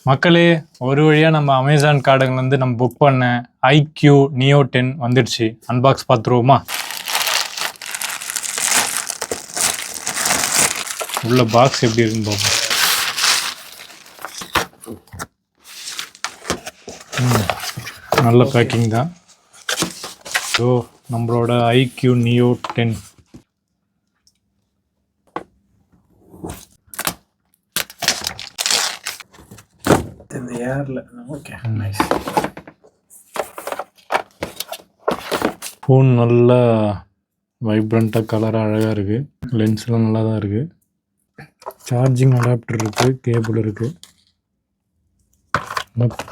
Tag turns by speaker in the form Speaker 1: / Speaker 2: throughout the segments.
Speaker 1: மக்களே, ஒரு வழியாக நம்ம அமேசான் கார்டுங்கள்லேருந்து நம்ம புக் பண்ண iQOO Neo 10 வந்துடுச்சு. அன்பாக்ஸ் பார்த்துருவோமா? உள்ள பாக்ஸ் எப்படி இருக்குன்னு பார்ப்போம். நல்ல பேக்கிங் தான். ஸோ நம்மளோட iQOO Neo 10
Speaker 2: இந்த ஏர்ல ஓகே நைஸ்.
Speaker 1: ஃபோன் நல்லா வைப்ரண்ட்டாக கலராக அழகாக இருக்குது. லென்ஸ்லாம் நல்லா தான் இருக்குது. சார்ஜிங் அடாப்டர் இருக்குது, கேபிள் இருக்குது.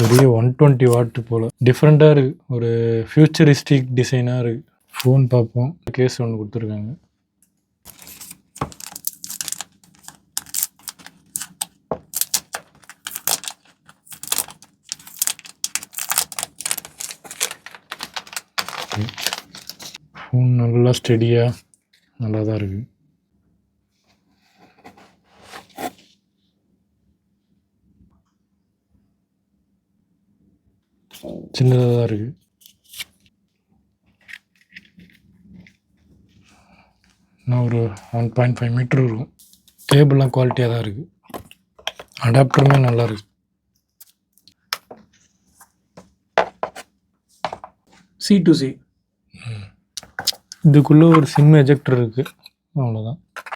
Speaker 1: பெரிய 120 வாட்டு போல் டிஃப்ரெண்ட்டாக இருக்குது. ஒரு ஃபியூச்சரிஸ்டிக் டிசைனாக இருக்குது. ஃபோன் பார்ப்போம். கேஸ் ஒன்று கொடுத்துருக்காங்க. ஃபோன் நல்லா ஸ்டெடியாக நல்லா தான் இருக்குது. சின்னதாக தான் இருக்குது. இன்னும் ஒரு 1.5 மீட்டர் இருக்கும். கேபிள்லாம் குவாலிட்டியாக தான் இருக்குது. அடாப்டருமே நல்லா இருக்குது.
Speaker 2: C2C
Speaker 1: இதுக்குள்ளே ஒரு சிம் எஜெக்டர் இருக்குது. அவ்வளோதான்.